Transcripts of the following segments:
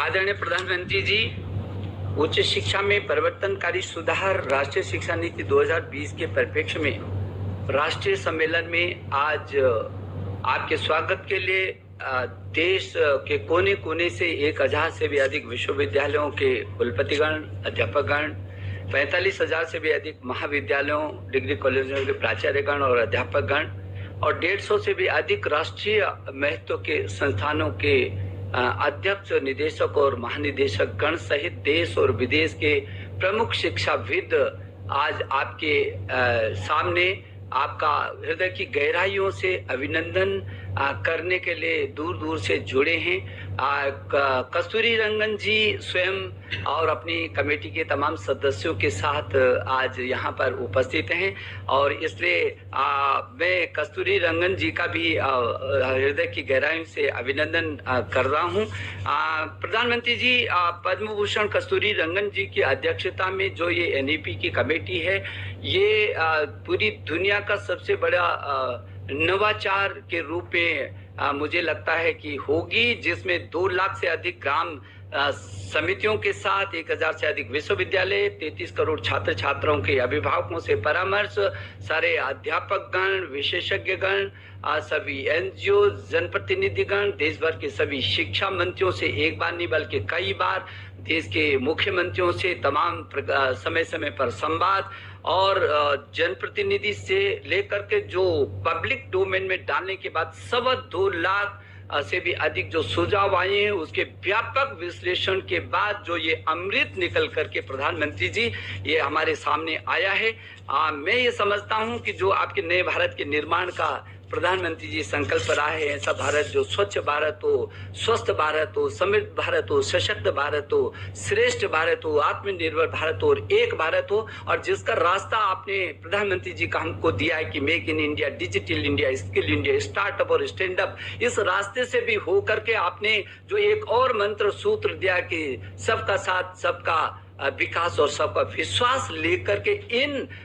आदरणीय प्रधानमंत्री जी, उच्च शिक्षा में परिवर्तनकारी सुधार राष्ट्रीय शिक्षा नीति 2020 के परिप्रेक्ष्य में राष्ट्रीय सम्मेलन में आज आपके स्वागत के लिए देश के कोने कोने से 1000 से भी अधिक विश्वविद्यालयों के कुलपतिगण, अध्यापकगण, 45,000 से भी अधिक महाविद्यालयों, डिग्री कॉलेजों के प्राचार्यगण और अध्यापकगण और 150 से भी अधिक राष्ट्रीय महत्व के संस्थानों के अध्यक्ष, निदेशक और महानिदेशक गण सहित देश और विदेश के प्रमुख शिक्षाविद आज आपके सामने आपका हृदय की गहराइयों से अभिनंदन करने के लिए दूर दूर से जुड़े हैं। कस्तूरी रंगन जी स्वयं और अपनी कमेटी के तमाम सदस्यों के साथ आज यहाँ पर उपस्थित हैं और इसलिए मैं कस्तूरी रंगन जी का भी हृदय की गहराइयों से अभिनंदन कर रहा हूँ। प्रधानमंत्री जी, पद्म भूषण कस्तूरी रंगन जी की अध्यक्षता में जो ये एनईपी की कमेटी है, ये पूरी दुनिया का सबसे बड़ा नवाचार के रूप में मुझे लगता है कि होगी, जिसमें 2 लाख से अधिक ग्राम समितियों के साथ 1000 से अधिक विश्वविद्यालय, 33 करोड़ छात्र छात्राओं के अभिभावकों से परामर्श, सारे अध्यापकगण, विशेषज्ञगण, सभी एनजीओ, जनप्रतिनिधिगण, देश भर के सभी शिक्षा मंत्रियों से एक बार नहीं बल्कि कई बार, देश के मुख्यमंत्रियों से तमाम समय समय पर संवाद और जनप्रतिनिधि से लेकर के जो पब्लिक डोमेन में डालने के बाद 2.25 लाख से भी अधिक जो सुझाव आए हैं, उसके व्यापक विश्लेषण के बाद जो ये अमृत निकल करके प्रधानमंत्री जी ये हमारे सामने आया है। मैं ये समझता हूँ कि जो आपके नए भारत के निर्माण का प्रधानमंत्री जी संकल्प रहा है, ऐसा भारत जो स्वच्छ भारत हो, स्वस्थ भारत हो, समृद्ध भारत हो, सशक्त भारत हो, श्रेष्ठ भारत हो, आत्मनिर्भर भारत हो और एक भारत हो, और जिसका रास्ता आपने प्रधानमंत्री जी का हमको दिया है कि make in India, digital India, skill India, startup और स्टैंड अप, इस रास्ते से भी हो करके आपने जो एक और मंत्र सूत्र दिया कि सबका साथ, सबका विकास और सबका विश्वास लेकर के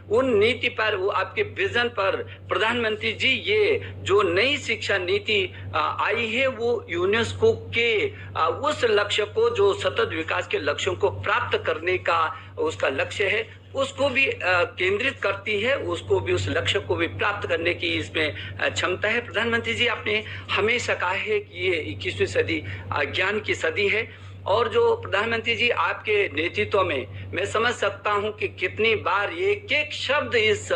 उन नीति पर, वो आपके विजन पर प्रधानमंत्री जी ये जो नई शिक्षा नीति आई है, वो यूनेस्को के उस लक्ष्य को, जो सतत विकास के लक्ष्यों को प्राप्त करने का उसका लक्ष्य है, उसको भी केंद्रित करती है, उसको भी, उस लक्ष्य को भी प्राप्त करने की इसमें क्षमता है। प्रधानमंत्री जी, आपने हमेशा कहा है कि ये 21वीं सदी ज्ञान की सदी है, और जो प्रधानमंत्री जी आपके नेतृत्व में मैं समझ सकता हूं कि कितनी बार एक एक शब्द इस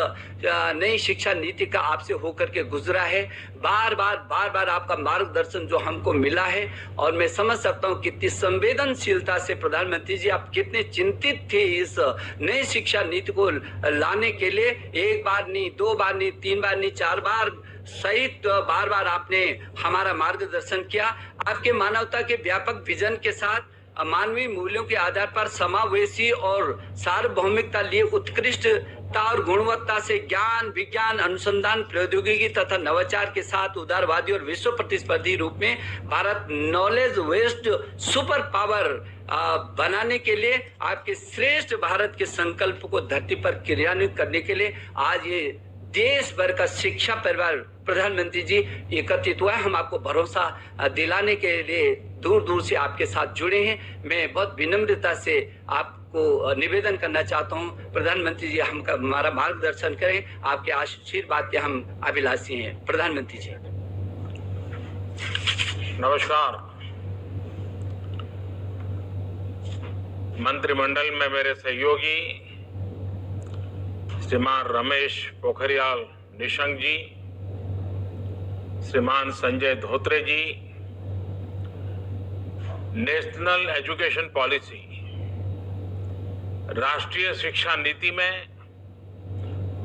नई शिक्षा नीति का आपसे होकर के गुजरा है, बार बार आपका मार्गदर्शन जो हमको मिला है, और मैं समझ सकता हूं कितनी संवेदनशीलता से प्रधानमंत्री जी आप कितने चिंतित थे इस नई शिक्षा नीति को लाने के लिए। 1 बार नहीं, 2 बार नहीं, 3 बार नहीं, 4 बार सहित बार आपने हमारा मार्गदर्शन किया। आपके मानवता के व्यापक विजन के साथ मानवीय मूल्यों के आधार पर समावेशी और सार्वभौमिकता लिए उत्कृष्टता और गुणवत्ता से ज्ञान, विज्ञान, अनुसंधान, प्रौद्योगिकी तथा नवाचार के साथ उदारवादी और विश्व प्रतिस्पर्धी रूप में भारत नॉलेज वेस्ट सुपर पावर बनाने के लिए आपके श्रेष्ठ भारत के संकल्प को धरती पर क्रियान्वित करने के लिए आज ये देश भर का शिक्षा परिवार प्रधानमंत्री जी एकत्रित हुआ है। हम आपको भरोसा दिलाने के लिए दूर दूर से आपके साथ जुड़े हैं। मैं बहुत विनम्रता से आपको निवेदन करना चाहता हूं, प्रधानमंत्री जी हमारा मार्गदर्शन करें, आपके आशीर्वाद के हम अभिलाषी हैं। प्रधानमंत्री जी नमस्कार। मंत्रिमंडल में मेरे सहयोगी श्रीमान रमेश पोखरियाल निशंक जी, श्रीमान संजय धोत्रे जी, नेशनल एजुकेशन पॉलिसी, राष्ट्रीय शिक्षा नीति में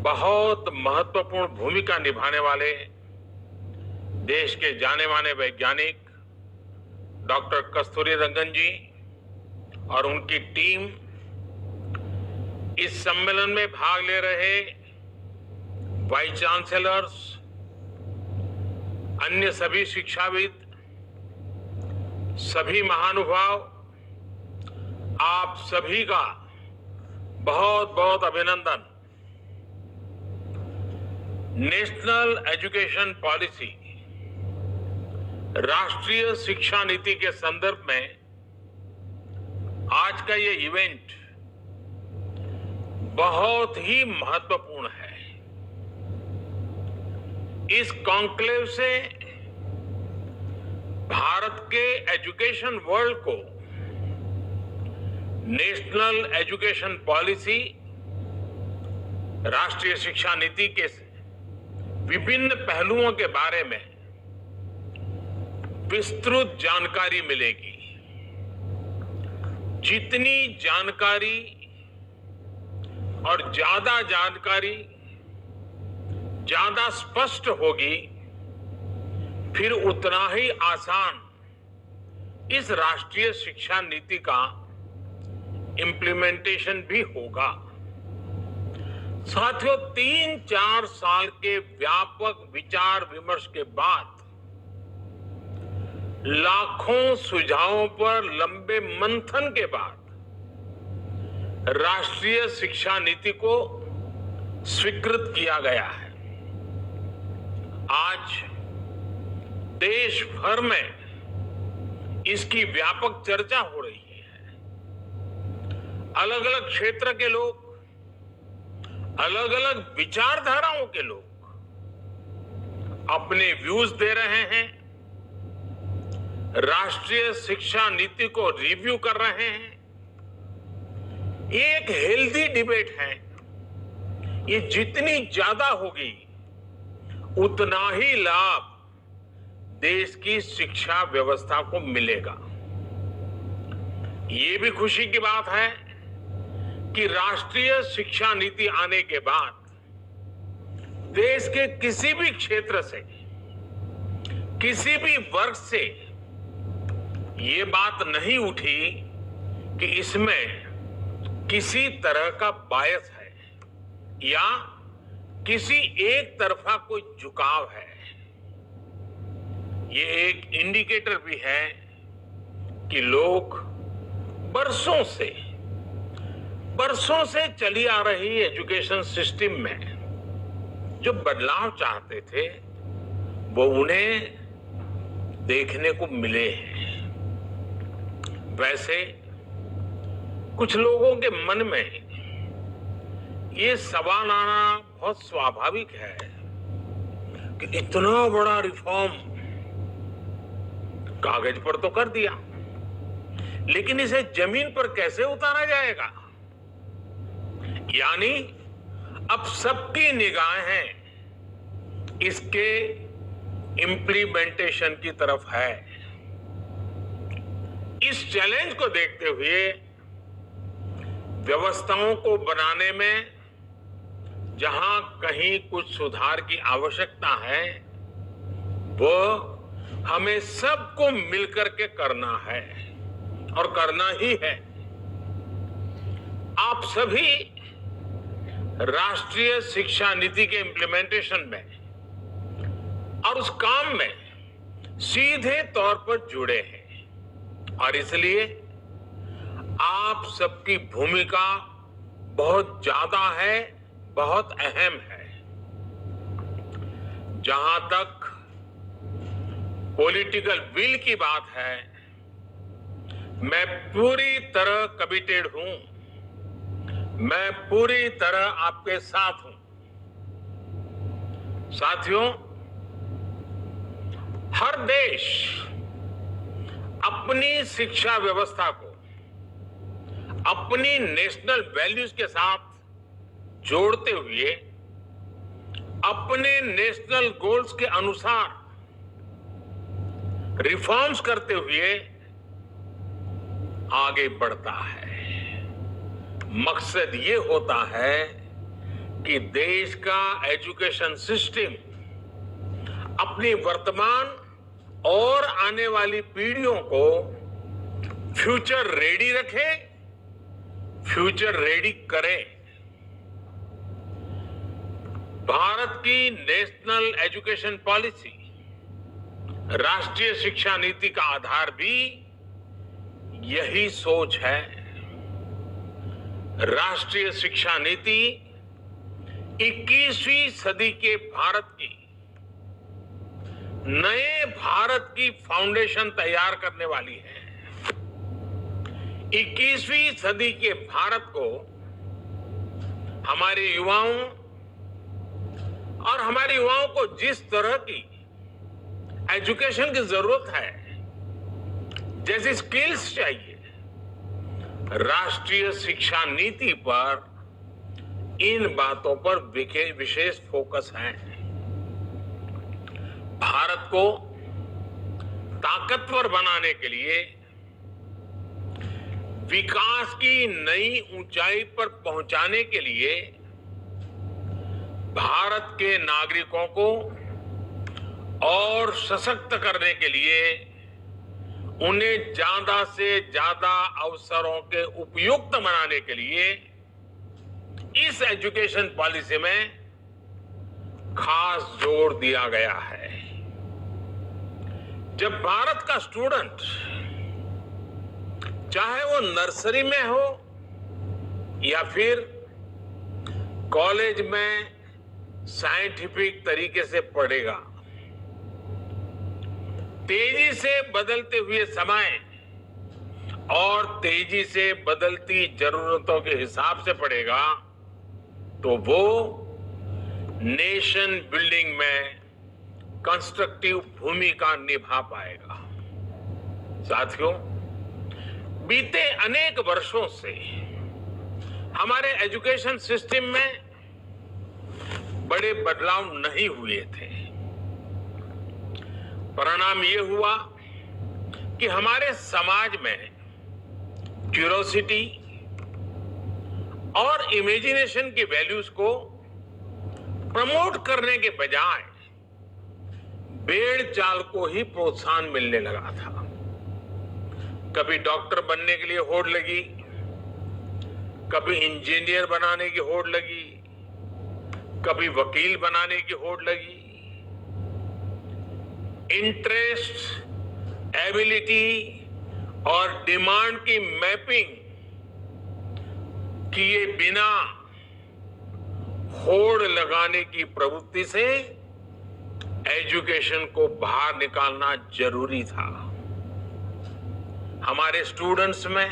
बहुत महत्वपूर्ण भूमिका निभाने वाले देश के जाने माने वैज्ञानिक डॉक्टर कस्तूरी रंगन जी और उनकी टीम, इस सम्मेलन में भाग ले रहे वाइस चांसलर्स, अन्य सभी शिक्षाविद, सभी महानुभाव, आप सभी का बहुत बहुत अभिनंदन। नेशनल एजुकेशन पॉलिसी, राष्ट्रीय शिक्षा नीति के संदर्भ में आज का ये इवेंट बहुत ही महत्वपूर्ण है। इस कॉन्क्लेव से भारत के एजुकेशन वर्ल्ड को नेशनल एजुकेशन पॉलिसी, राष्ट्रीय शिक्षा नीति के विभिन्न पहलुओं के बारे में विस्तृत जानकारी मिलेगी। जितनी जानकारी और ज्यादा जानकारी ज्यादा स्पष्ट होगी, फिर उतना ही आसान इस राष्ट्रीय शिक्षा नीति का इम्प्लीमेंटेशन भी होगा। साथियों, 3-4 साल के व्यापक विचार विमर्श के बाद लाखों सुझावों पर लंबे मंथन के बाद राष्ट्रीय शिक्षा नीति को स्वीकृत किया गया है। आज देश भर में इसकी व्यापक चर्चा हो रही है। अलग अलग क्षेत्र के लोग, अलग अलग विचारधाराओं के लोग अपने व्यूज दे रहे हैं, राष्ट्रीय शिक्षा नीति को रिव्यू कर रहे हैं। एक हेल्दी डिबेट है। ये जितनी ज्यादा होगी उतना ही लाभ देश की शिक्षा व्यवस्था को मिलेगा। ये भी खुशी की बात है कि राष्ट्रीय शिक्षा नीति आने के बाद देश के किसी भी क्षेत्र से, किसी भी वर्ग से ये बात नहीं उठी कि इसमें किसी तरह का बायस है या किसी एक तरफा कोई झुकाव है। ये एक इंडिकेटर भी है कि लोग बरसों से चली आ रही एजुकेशन सिस्टम में जो बदलाव चाहते थे वो उन्हें देखने को मिले हैं। वैसे कुछ लोगों के मन में ये सवाल आना बहुत स्वाभाविक है कि इतना बड़ा रिफॉर्म कागज पर तो कर दिया, लेकिन इसे जमीन पर कैसे उतारा जाएगा? यानी अब सबकी निगाहें इसके इम्प्लीमेंटेशन की तरफ है। इस चैलेंज को देखते हुए व्यवस्थाओं को बनाने में जहां कहीं कुछ सुधार की आवश्यकता है, वो हमें सबको मिलकर के करना है और करना ही है। आप सभी राष्ट्रीय शिक्षा नीति के इम्प्लीमेंटेशन में और उस काम में सीधे तौर पर जुड़े हैं और इसलिए आप सबकी भूमिका बहुत ज्यादा है, बहुत अहम है। जहां तक पॉलिटिकल विल की बात है, मैं पूरी तरह कमिटेड हूं, मैं पूरी तरह आपके साथ हूं। साथियों, हर देश अपनी शिक्षा व्यवस्था को अपनी नेशनल वैल्यूज के साथ जोड़ते हुए अपने नेशनल गोल्स के अनुसार रिफॉर्म्स करते हुए आगे बढ़ता है। मकसद ये होता है कि देश का एजुकेशन सिस्टम अपनी वर्तमान और आने वाली पीढ़ियों को फ्यूचर रेडी रखे, फ्यूचर रेडी करे। भारत की नेशनल एजुकेशन पॉलिसी, राष्ट्रीय शिक्षा नीति का आधार भी यही सोच है। राष्ट्रीय शिक्षा नीति 21वीं सदी के भारत की, नए भारत की फाउंडेशन तैयार करने वाली है। 21वीं सदी के भारत को हमारे युवाओं और हमारे युवाओं को जिस तरह की एजुकेशन की जरूरत है, जैसी स्किल्स चाहिए, राष्ट्रीय शिक्षा नीति पर इन बातों पर विशेष फोकस है। भारत को ताकतवर बनाने के लिए, विकास की नई ऊंचाई पर पहुंचाने के लिए भारत के नागरिकों को और सशक्त करने के लिए उन्हें ज्यादा से ज्यादा अवसरों के उपयुक्त बनाने के लिए इस एजुकेशन पॉलिसी में खास जोर दिया गया है। जब भारत का स्टूडेंट, चाहे वो नर्सरी में हो या फिर कॉलेज में साइंटिफिक तरीके से पढ़ेगा, तेजी से बदलते हुए समय और तेजी से बदलती जरूरतों के हिसाब से पढ़ेगा, तो वो नेशन बिल्डिंग में कंस्ट्रक्टिव भूमिका निभा पाएगा। साथियों, बीते अनेक वर्षों से हमारे एजुकेशन सिस्टम में बड़े बदलाव नहीं हुए थे। परिणाम ये हुआ कि हमारे समाज में क्यूरोसिटी और इमेजिनेशन की वैल्यूज को प्रमोट करने के बजाय भेड़ चाल को ही प्रोत्साहन मिलने लगा था। कभी डॉक्टर बनने के लिए होड़ लगी, कभी इंजीनियर बनाने की होड़ लगी, कभी वकील बनाने की होड़ लगी। इंटरेस्ट, एबिलिटी और डिमांड की मैपिंग किए बिना होड़ लगाने की प्रवृत्ति से एजुकेशन को बाहर निकालना जरूरी था। हमारे स्टूडेंट्स में,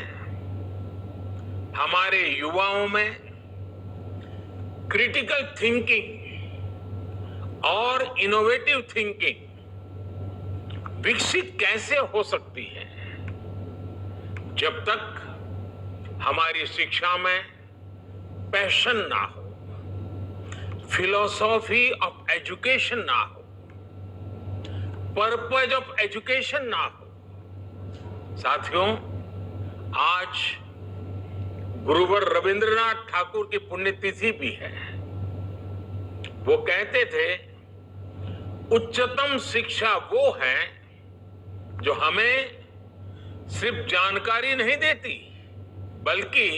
हमारे युवाओं में क्रिटिकल थिंकिंग और इनोवेटिव थिंकिंग विकसित कैसे हो सकती है, जब तक हमारी शिक्षा में पैशन ना हो, फिलॉसफी ऑफ एजुकेशन ना हो, पर्पज ऑफ एजुकेशन ना हो। साथियों, आज गुरुवर रविंद्रनाथ ठाकुर की पुण्यतिथि भी है। वो कहते थे, उच्चतम शिक्षा वो है जो हमें सिर्फ जानकारी नहीं देती, बल्कि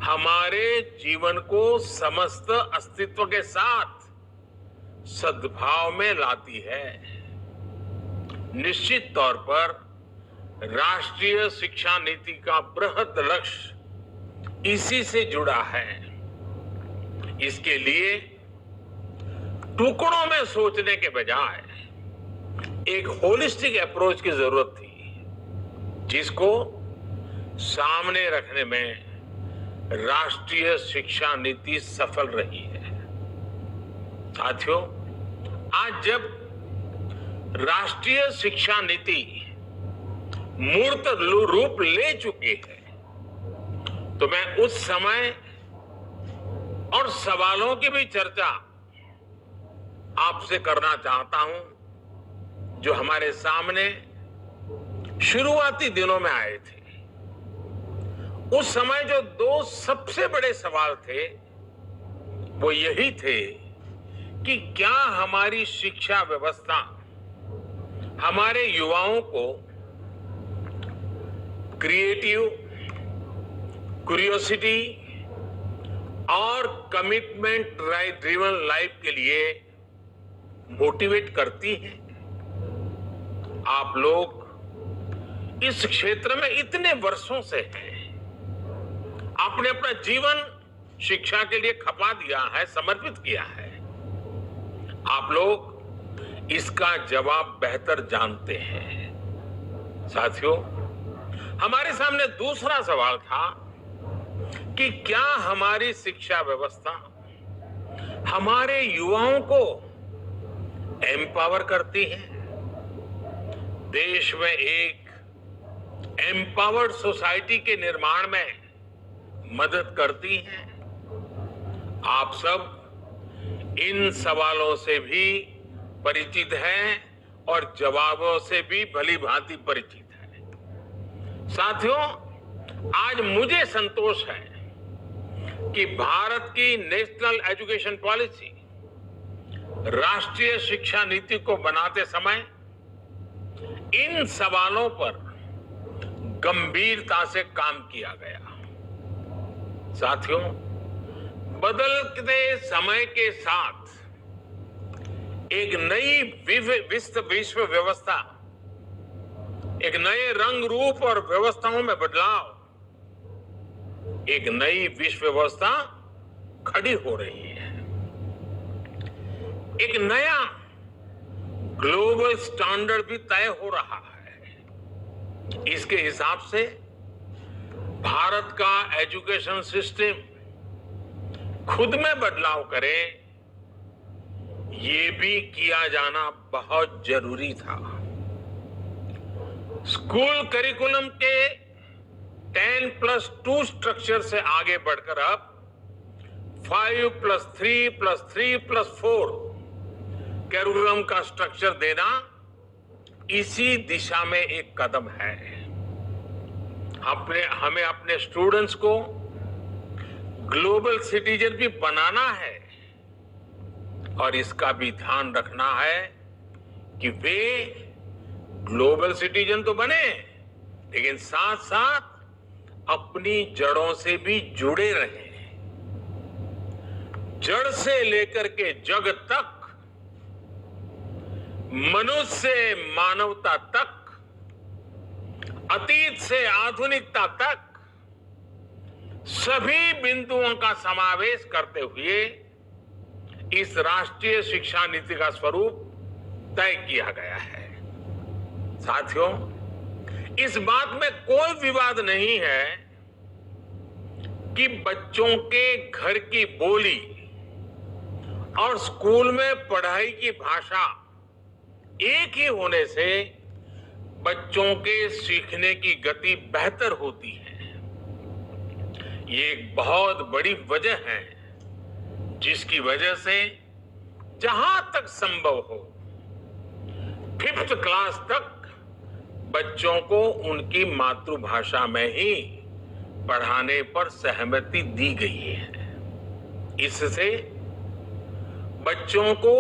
हमारे जीवन को समस्त अस्तित्व के साथ सद्भाव में लाती है। निश्चित तौर पर राष्ट्रीय शिक्षा नीति का बृहद लक्ष्य इसी से जुड़ा है। इसके लिए टुकड़ों में सोचने के बजाय एक होलिस्टिक अप्रोच की जरूरत थी, जिसको सामने रखने में राष्ट्रीय शिक्षा नीति सफल रही है। साथियों, आज जब राष्ट्रीय शिक्षा नीति मूर्त रूप ले चुकी है, तो मैं उस समय और सवालों की भी चर्चा आपसे करना चाहता हूं, जो हमारे सामने शुरुआती दिनों में आए थे। उस समय जो दो सबसे बड़े सवाल थे, वो यही थे कि क्या हमारी शिक्षा व्यवस्था हमारे युवाओं को क्रिएटिव, क्यूरियोसिटी और कमिटमेंट ड्रिवन लाइफ के लिए मोटिवेट करती है। आप लोग इस क्षेत्र में इतने वर्षों से हैं, आपने अपना जीवन शिक्षा के लिए खपा दिया है, समर्पित किया है। आप लोग इसका जवाब बेहतर जानते हैं। साथियों, हमारे सामने दूसरा सवाल था कि क्या हमारी शिक्षा व्यवस्था हमारे युवाओं को एम्पावर करती है, देश में एक एम्पावर्ड सोसाइटी के निर्माण में मदद करती है। आप सब इन सवालों से भी परिचित हैं और जवाबों से भी भली भांति परिचित हैं। साथियों, आज मुझे संतोष है कि भारत की नेशनल एजुकेशन पॉलिसी, राष्ट्रीय शिक्षा नीति को बनाते समय इन सवालों पर गंभीरता से काम किया गया। साथियों, बदलते समय के साथ एक नई विश्व व्यवस्था, एक नए रंग रूप और व्यवस्थाओं में बदलाव, एक नई विश्व व्यवस्था खड़ी हो रही है। एक नया ग्लोबल स्टैंडर्ड भी तय हो रहा है। इसके हिसाब से भारत का एजुकेशन सिस्टम खुद में बदलाव करे, ये भी किया जाना बहुत जरूरी था। स्कूल करिकुलम के 10+2 स्ट्रक्चर से आगे बढ़कर अब 5+3+3+4 करिकुलम का स्ट्रक्चर देना इसी दिशा में एक कदम है। हमें अपने स्टूडेंट्स को ग्लोबल सिटीजन भी बनाना है और इसका भी ध्यान रखना है कि वे ग्लोबल सिटीजन तो बने, लेकिन साथ साथ अपनी जड़ों से भी जुड़े रहें। जड़ से लेकर के जग तक, मनुष्य से मानवता तक, अतीत से आधुनिकता तक सभी बिंदुओं का समावेश करते हुए इस राष्ट्रीय शिक्षा नीति का स्वरूप तय किया गया है। साथियों, इस बात में कोई विवाद नहीं है कि बच्चों के घर की बोली और स्कूल में पढ़ाई की भाषा एक ही होने से बच्चों के सीखने की गति बेहतर होती है। ये एक बहुत बड़ी वजह है जिसकी वजह से जहां तक संभव हो 5th क्लास तक बच्चों को उनकी मातृभाषा में ही पढ़ाने पर सहमति दी गई है। इससे बच्चों को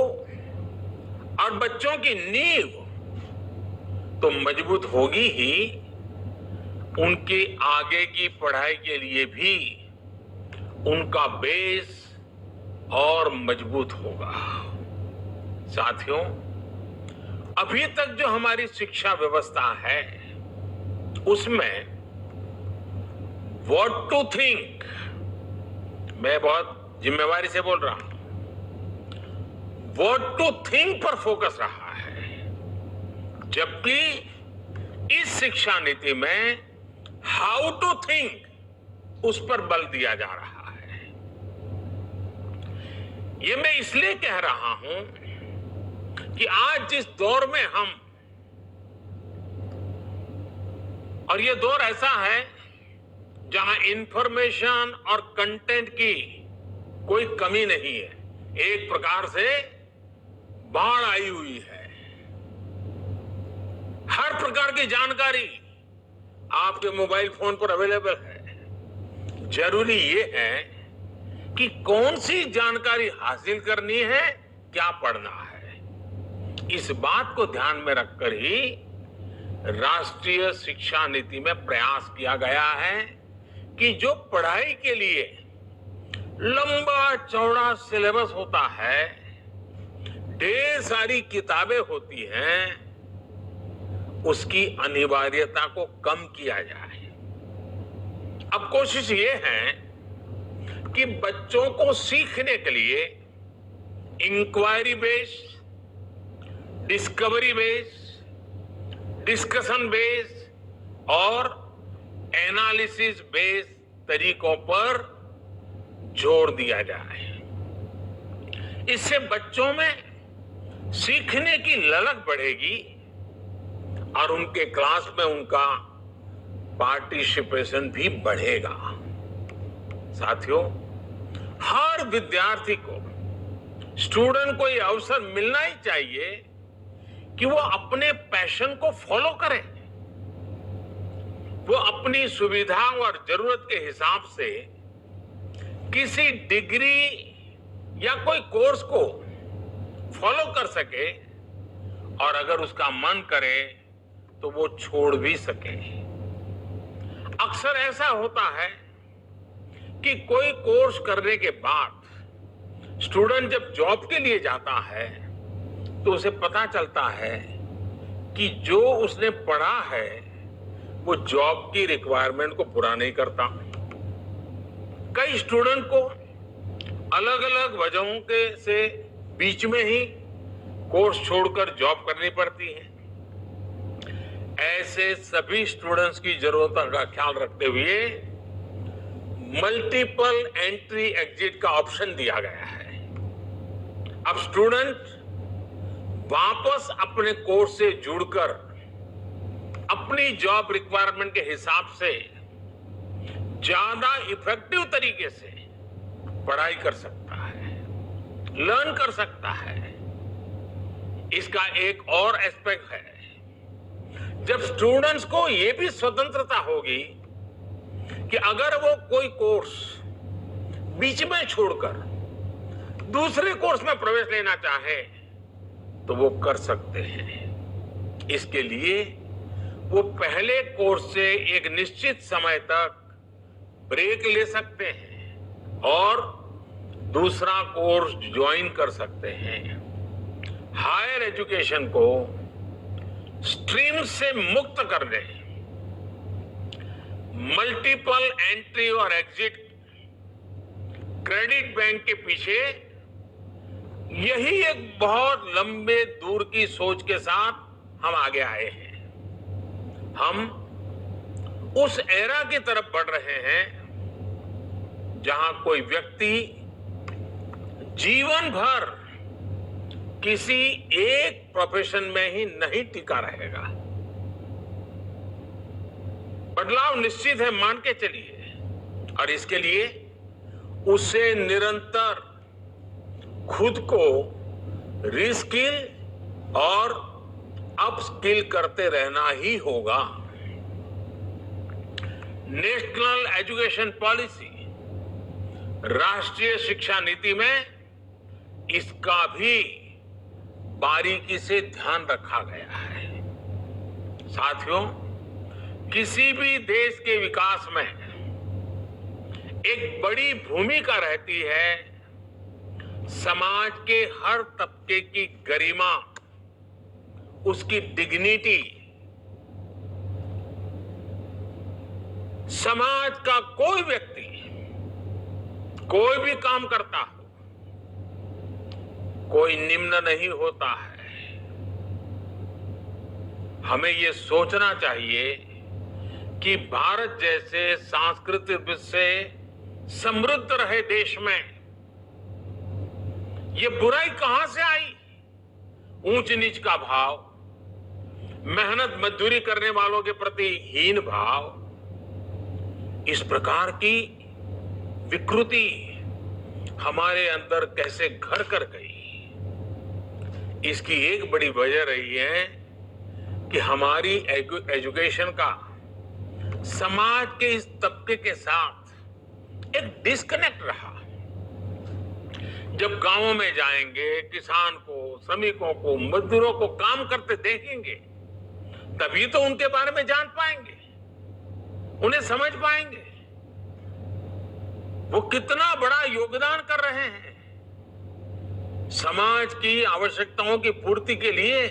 और बच्चों की नींव तो मजबूत होगी ही, उनके आगे की पढ़ाई के लिए भी उनका बेस और मजबूत होगा। साथियों, अभी तक जो हमारी शिक्षा व्यवस्था है उसमें व्हाट टू थिंक, मैं बहुत जिम्मेवारी से बोल रहा हूं, व्हाट टू थिंक पर फोकस रहा है, जबकि इस शिक्षा नीति में हाउ टू थिंक उस पर बल दिया जा रहा है। ये मैं इसलिए कह रहा हूं कि आज जिस दौर में हम, और ये दौर ऐसा है जहां इंफॉर्मेशन और कंटेंट की कोई कमी नहीं है, एक प्रकार से बाढ़ आई हुई है। हर प्रकार की जानकारी आपके मोबाइल फोन पर अवेलेबल है। जरूरी ये है कि कौन सी जानकारी हासिल करनी है, क्या पढ़ना है। इस बात को ध्यान में रखकर ही राष्ट्रीय शिक्षा नीति में प्रयास किया गया है कि जो पढ़ाई के लिए लंबा चौड़ा सिलेबस होता है, ढेर सारी किताबें होती हैं, उसकी अनिवार्यता को कम किया जाए। अब कोशिश ये है कि बच्चों को सीखने के लिए inquiry based, discovery based, discussion based और एनालिसिस बेस्ड तरीकों पर जोर दिया जाए। इससे बच्चों में सीखने की ललक बढ़ेगी और उनके क्लास में उनका पार्टिसिपेशन भी बढ़ेगा। साथियों, हर विद्यार्थी को, स्टूडेंट को यह अवसर मिलना ही चाहिए कि वो अपने पैशन को फॉलो करे। वो अपनी सुविधा और जरूरत के हिसाब से किसी डिग्री या कोई कोर्स को फॉलो कर सके और अगर उसका मन करे तो वो छोड़ भी सके। अक्सर ऐसा होता है कि कोई कोर्स करने के बाद स्टूडेंट जब जॉब के लिए जाता है तो उसे पता चलता है कि जो उसने पढ़ा है वो जॉब की रिक्वायरमेंट को पूरा नहीं करता। कई स्टूडेंट को अलग अलग वजहों के से बीच में ही कोर्स छोड़कर जॉब करनी पड़ती है। ऐसे सभी स्टूडेंट्स की जरूरतों का ख्याल रखते हुए मल्टीपल एंट्री एग्जिट का ऑप्शन दिया गया है। अब स्टूडेंट वापस अपने कोर्स से जुड़कर अपनी जॉब रिक्वायरमेंट के हिसाब से ज्यादा इफेक्टिव तरीके से पढ़ाई कर सकता है, लर्न कर सकता है। इसका एक और एस्पेक्ट है, जब स्टूडेंट्स को यह भी स्वतंत्रता होगी कि अगर वो कोई कोर्स बीच में छोड़कर दूसरे कोर्स में प्रवेश लेना चाहे तो वो कर सकते हैं। इसके लिए वो पहले कोर्स से एक निश्चित समय तक ब्रेक ले सकते हैं और दूसरा कोर्स ज्वाइन कर सकते हैं। हायर एजुकेशन को स्ट्रीम से मुक्त करने, मल्टीपल एंट्री और एग्जिट क्रेडिट बैंक के पीछे यही एक बहुत लंबे दूर की सोच के साथ हम आगे आए हैं। हम उस एरा की तरफ बढ़ रहे हैं जहां कोई व्यक्ति जीवन भर किसी एक प्रोफेशन में ही नहीं टिका रहेगा। बदलाव निश्चित है, मान के चलिए, और इसके लिए उसे निरंतर खुद को रीस्किल और अपस्किल करते रहना ही होगा। नेशनल एजुकेशन पॉलिसी, राष्ट्रीय शिक्षा नीति में इसका भी बारीकी से ध्यान रखा गया है। साथियों, किसी भी देश के विकास में एक बड़ी भूमिका रहती है समाज के हर तबके की गरिमा, उसकी डिग्निटी। समाज का कोई व्यक्ति कोई भी काम करता हो, कोई निम्न नहीं होता है। हमें यह सोचना चाहिए कि भारत जैसे सांस्कृतिक से समृद्ध रहे देश में ये बुराई कहां से आई? ऊंच नीच का भाव, मेहनत मजदूरी करने वालों के प्रति हीन भाव, इस प्रकार की विकृति हमारे अंदर कैसे घर कर गई? इसकी एक बड़ी वजह रही है कि हमारी एजुकेशन का समाज के इस तबके के साथ एक डिस्कनेक्ट रहा। जब गांवों में जाएंगे, किसान को, श्रमिकों को, मजदूरों को काम करते देखेंगे, तभी तो उनके बारे में जान पाएंगे, उन्हें समझ पाएंगे वो कितना बड़ा योगदान कर रहे हैं। समाज की आवश्यकताओं की पूर्ति के लिए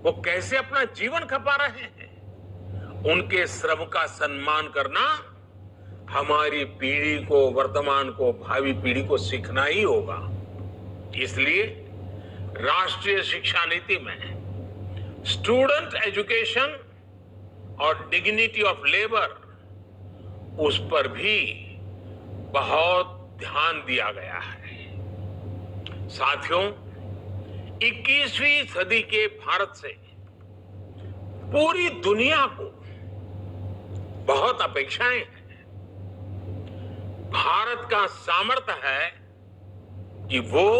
वो कैसे अपना जीवन खपा रहे हैं। उनके श्रम का सम्मान करना हमारी पीढ़ी को, वर्तमान को, भावी पीढ़ी को सीखना ही होगा। इसलिए राष्ट्रीय शिक्षा नीति में स्टूडेंट एजुकेशन और डिग्निटी ऑफ लेबर उस पर भी बहुत ध्यान दिया गया है। साथियों, 21वीं सदी के भारत से पूरी दुनिया को बहुत अपेक्षाएं हैं। भारत का सामर्थ्य है कि वो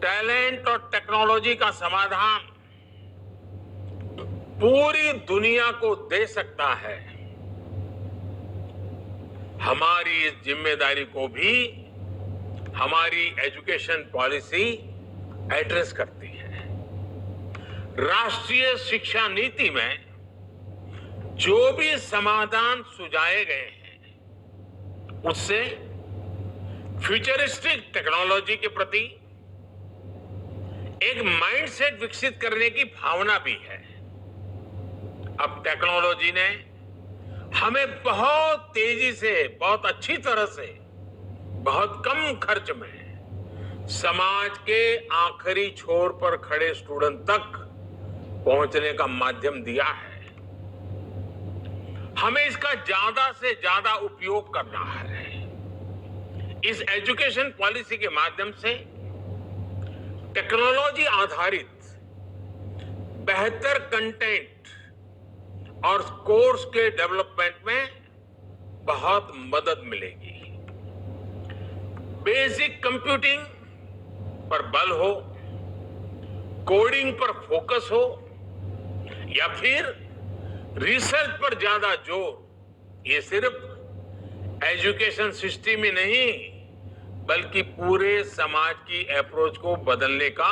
टैलेंट और टेक्नोलॉजी का समाधान पूरी दुनिया को दे सकता है। हमारी इस जिम्मेदारी को भी हमारी एजुकेशन पॉलिसी एड्रेस करती है। राष्ट्रीय शिक्षा नीति में जो भी समाधान सुझाए गए हैं उससे फ्यूचरिस्टिक टेक्नोलॉजी के प्रति एक माइंडसेट विकसित करने की भावना भी है। अब टेक्नोलॉजी ने हमें बहुत तेजी से, बहुत अच्छी तरह से, बहुत कम खर्च में समाज के आखिरी छोर पर खड़े स्टूडेंट तक पहुंचने का माध्यम दिया है। हमें इसका ज्यादा से ज्यादा उपयोग करना है। इस एजुकेशन पॉलिसी के माध्यम से टेक्नोलॉजी आधारित बेहतर कंटेंट और कोर्स के डेवलपमेंट में बहुत मदद मिलेगी। बेसिक कंप्यूटिंग पर बल हो, कोडिंग पर फोकस हो या फिर रिसर्च पर ज्यादा जोर, ये सिर्फ एजुकेशन सिस्टम ही नहीं बल्कि पूरे समाज की अप्रोच को बदलने का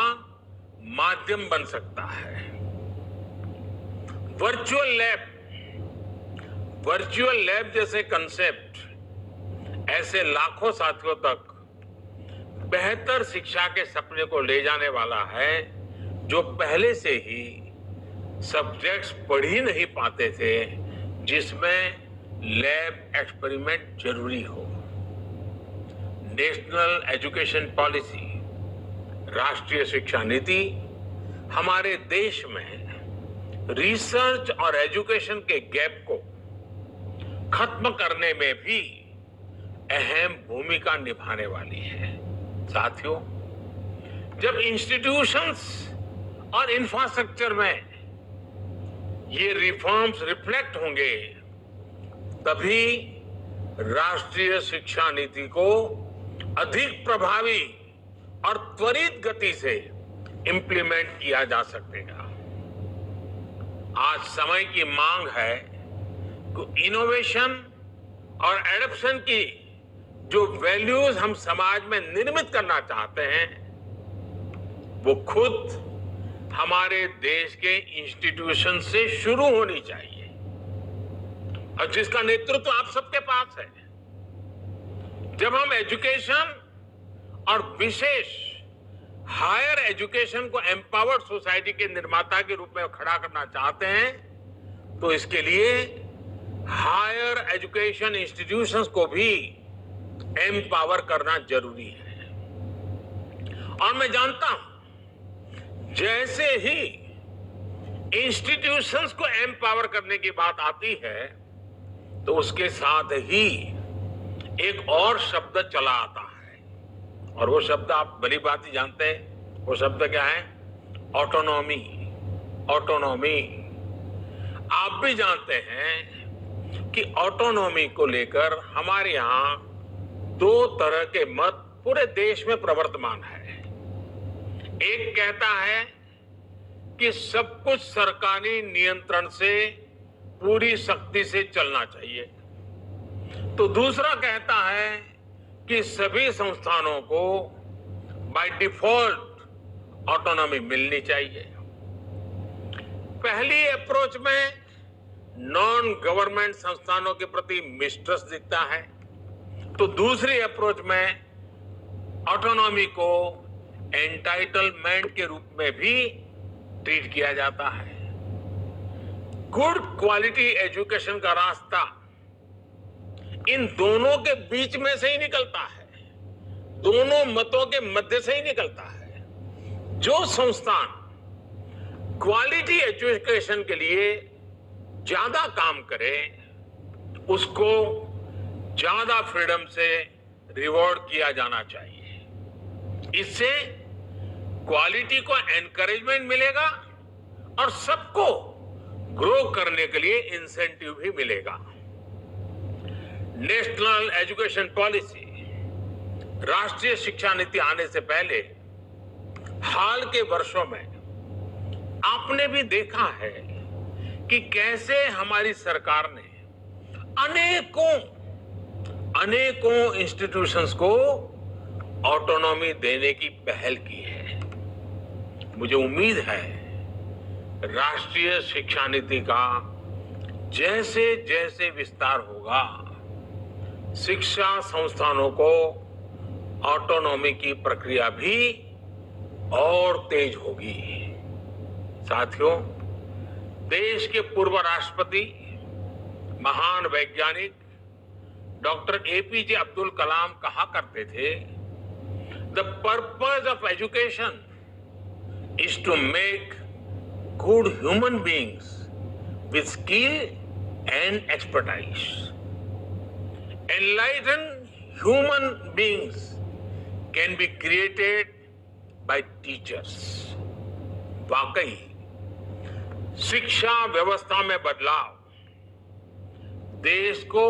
माध्यम बन सकता है। वर्चुअल लैब जैसे कंसेप्ट ऐसे लाखों साथियों तक बेहतर शिक्षा के सपने को ले जाने वाला है जो पहले से ही सब्जेक्ट्स पढ़ ही नहीं पाते थे, जिसमें लैब एक्सपेरिमेंट जरूरी हो। नेशनल एजुकेशन पॉलिसी, राष्ट्रीय शिक्षा नीति हमारे देश में रिसर्च और एजुकेशन के गैप को खत्म करने में भी अहम भूमिका निभाने वाली है। साथियों, जब इंस्टीट्यूशंस और इंफ्रास्ट्रक्चर में ये रिफॉर्म्स रिफ्लेक्ट होंगे तभी राष्ट्रीय शिक्षा नीति को अधिक प्रभावी और त्वरित गति से इंप्लीमेंट किया जा सकेगा। आज समय की मांग है कि इनोवेशन और एडॉप्शन की जो वैल्यूज हम समाज में निर्मित करना चाहते हैं वो खुद हमारे देश के इंस्टीट्यूशन से शुरू होनी चाहिए और जिसका नेतृत्व आप सबके पास है। जब हम एजुकेशन और विशेष हायर एजुकेशन को एम्पावर्ड सोसाइटी के निर्माता के रूप में खड़ा करना चाहते हैं तो इसके लिए हायर एजुकेशन इंस्टीट्यूशंस को भी एम्पावर करना जरूरी है। और मैं जानता हूं जैसे ही इंस्टीट्यूशंस को एम्पावर करने की बात आती है तो उसके साथ ही एक और शब्द चला आता है और वो शब्द आप भली बात ही जानते हैं। वो शब्द क्या है? ऑटोनॉमी। ऑटोनॉमी। आप भी जानते हैं कि ऑटोनॉमी को लेकर हमारे यहां दो तरह के मत पूरे देश में प्रवर्तमान है। एक कहता है कि सब कुछ सरकारी नियंत्रण से पूरी सख्ती से चलना चाहिए, तो दूसरा कहता है कि सभी संस्थानों को बाय डिफॉल्ट ऑटोनॉमी मिलनी चाहिए। पहली अप्रोच में नॉन गवर्नमेंट संस्थानों के प्रति मिसट्रस्ट दिखता है, तो दूसरी अप्रोच में ऑटोनॉमी को एंटाइटलमेंट के रूप में भी ट्रीट किया जाता है। गुड क्वालिटी एजुकेशन का रास्ता इन दोनों के बीच में से ही निकलता है, दोनों मतों के मध्य से ही निकलता है। जो संस्थान क्वालिटी एजुकेशन के लिए ज्यादा काम करे उसको ज्यादा फ्रीडम से रिवॉर्ड किया जाना चाहिए। इससे क्वालिटी को एनकरेजमेंट मिलेगा और सबको ग्रो करने के लिए इंसेंटिव भी मिलेगा। नेशनल एजुकेशन पॉलिसी, राष्ट्रीय शिक्षा नीति आने से पहले हाल के वर्षों में आपने भी देखा है कि कैसे हमारी सरकार ने अनेकों इंस्टीट्यूशंस को ऑटोनॉमी देने की पहल की है। मुझे उम्मीद है राष्ट्रीय शिक्षा नीति का जैसे जैसे विस्तार होगा, शिक्षा संस्थानों को ऑटोनॉमी की प्रक्रिया भी और तेज होगी। साथियों, देश के पूर्व राष्ट्रपति, महान वैज्ञानिक डॉक्टर एपीजे अब्दुल कलाम कहा करते थे, the purpose of education is to make good human beings with skill and expertise. Enlightened human beings can be created by teachers. वाकई शिक्षा व्यवस्था में बदलाव देश को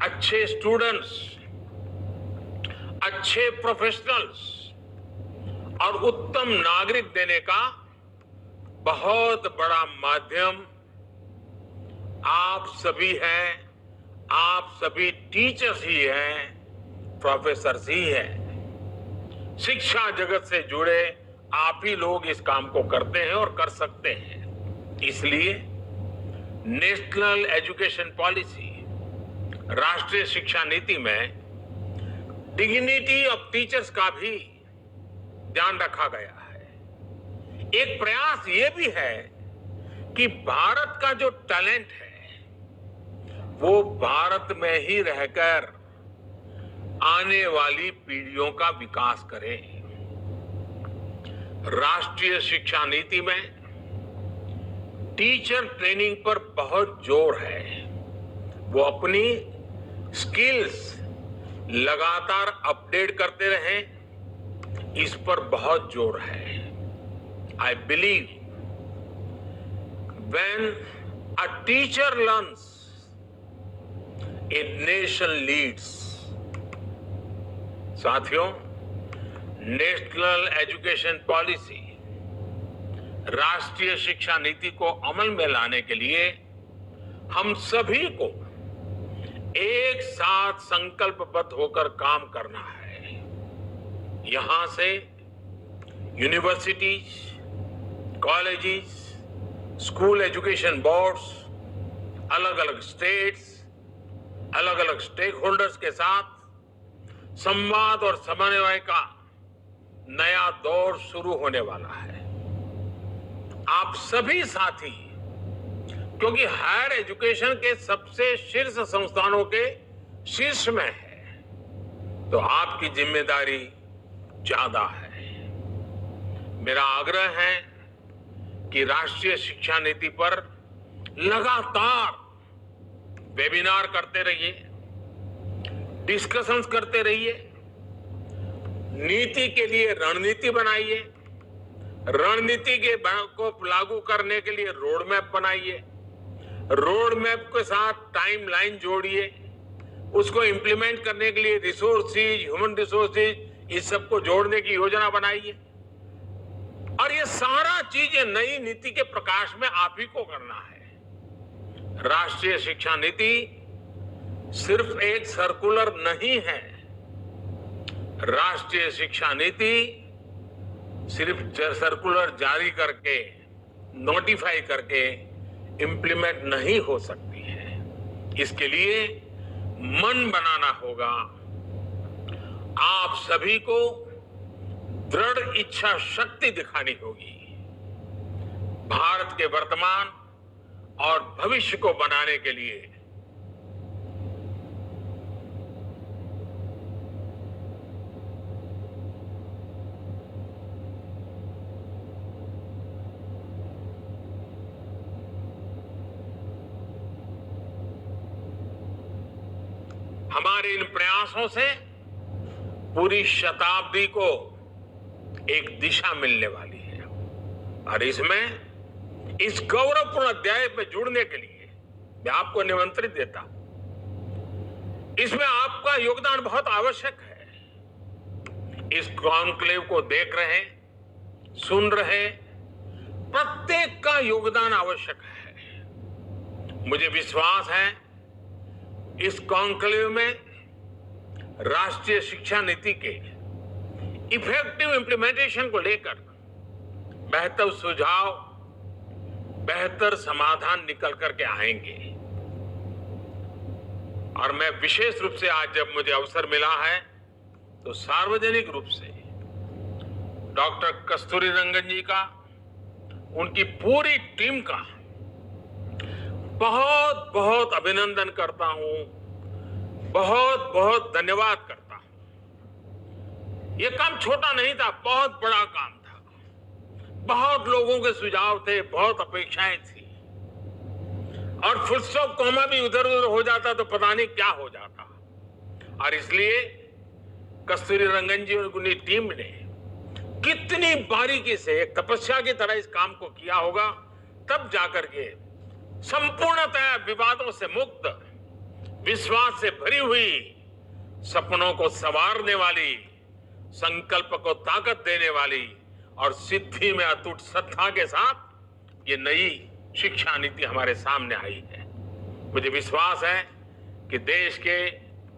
अच्छे स्टूडेंट्स, अच्छे प्रोफेशनल्स और उत्तम नागरिक देने का बहुत बड़ा माध्यम आप सभी हैं। आप सभी टीचर्स ही हैं, प्रोफेसर्स ही हैं। शिक्षा जगत से जुड़े आप ही लोग इस काम को करते हैं और कर सकते हैं। इसलिए नेशनल एजुकेशन पॉलिसी, राष्ट्रीय शिक्षा नीति में डिग्निटी ऑफ टीचर्स का भी ध्यान रखा गया है। एक प्रयास ये भी है कि भारत का जो टैलेंट है वो भारत में ही रहकर आने वाली पीढ़ियों का विकास करे। राष्ट्रीय शिक्षा नीति में टीचर ट्रेनिंग पर बहुत जोर है। वो अपनी स्किल्स लगातार अपडेट करते रहें, इस पर बहुत जोर है। I believe when a teacher learns, a nation leads। साथियों, नेशनल एजुकेशन पॉलिसी, राष्ट्रीय शिक्षा नीति को अमल में लाने के लिए हम सभी को एक साथ संकल्पबद्ध होकर काम करना है। यहां से universities, colleges, school education boards, अलग अलग स्टेट्स, अलग अलग स्टेक होल्डर्स के साथ संवाद और समन्वय का नया दौर शुरू होने वाला है। आप सभी साथी, क्योंकि हायर एजुकेशन के सबसे शीर्ष संस्थानों के शीर्ष में है, तो आपकी जिम्मेदारी ज्यादा है। मेरा आग्रह है कि राष्ट्रीय शिक्षा नीति पर लगातार वेबिनार करते रहिए, डिस्कशंस करते रहिए, नीति के लिए रणनीति बनाइए, रणनीति के को लागू करने के लिए रोड मैप बनाइए, रोड मैप के साथ टाइमलाइन जोड़िए, उसको इंप्लीमेंट करने के लिए रिसोर्सेज, ह्यूमन रिसोर्सेज, इस सबको जोड़ने की योजना बनाइए। और ये सारा चीजें नई नीति के प्रकाश में आप ही को करना है। राष्ट्रीय शिक्षा नीति सिर्फ एक सर्कुलर नहीं है। राष्ट्रीय शिक्षा नीति सिर्फ सर्कुलर जारी करके, नोटिफाई करके इंप्लीमेंट नहीं हो सकती है। इसके लिए मन बनाना होगा। आप सभी को दृढ़ इच्छा शक्ति दिखानी होगी। भारत के वर्तमान और भविष्य को बनाने के लिए हमारे इन प्रयासों से पूरी शताब्दी को एक दिशा मिलने वाली है और इसमें इस गौरवपूर्ण अध्याय में जुड़ने के लिए मैं आपको निमंत्रित देता हूं। इसमें आपका योगदान बहुत आवश्यक है। इस कॉन्क्लेव को देख रहे, सुन रहे प्रत्येक का योगदान आवश्यक है। मुझे विश्वास है इस कॉन्क्लेव में राष्ट्रीय शिक्षा नीति के इफेक्टिव इंप्लीमेंटेशन को लेकर बेहतर सुझाव, बेहतर समाधान निकल करके आएंगे। और मैं विशेष रूप से आज जब मुझे अवसर मिला है तो सार्वजनिक रूप से डॉक्टर कस्तूरी रंगन जी का, उनकी पूरी टीम का बहुत बहुत अभिनंदन करता हूं, बहुत बहुत धन्यवाद करता हूं। यह काम छोटा नहीं था, बहुत बड़ा काम था। बहुत लोगों के सुझाव थे, बहुत अपेक्षाएं थी और फुल स्टॉप कॉमा भी उधर उधर हो जाता तो पता नहीं क्या हो जाता। और इसलिए कस्तूरी रंगन जी और उनकी टीम ने कितनी बारीकी से एक तपस्या की तरह इस काम को किया होगा, तब जाकर के संपूर्णतः विवादों से मुक्त, विश्वास से भरी हुई, सपनों को संवारने वाली, संकल्प को ताकत देने वाली और सिद्धि में अटूट श्रद्धा के साथ ये नई शिक्षा नीति हमारे सामने आई है। मुझे विश्वास है कि देश के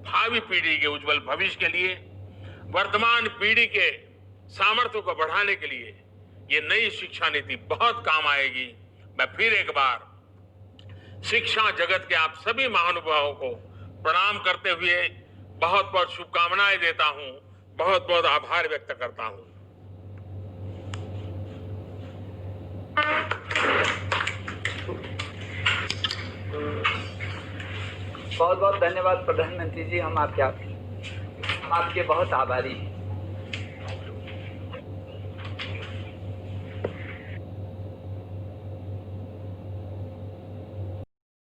भावी पीढ़ी के उज्जवल भविष्य के लिए, वर्तमान पीढ़ी के सामर्थ्य को बढ़ाने के लिए ये नई शिक्षा नीति बहुत काम आएगी। मैं फिर एक बार शिक्षा जगत के आप सभी महानुभावों को प्रणाम करते हुए बहुत बहुत शुभकामनाएं देता हूं, बहुत बहुत आभार व्यक्त करता हूं। बहुत बहुत धन्यवाद प्रधानमंत्री जी। हम आपके बहुत आभारी हैं।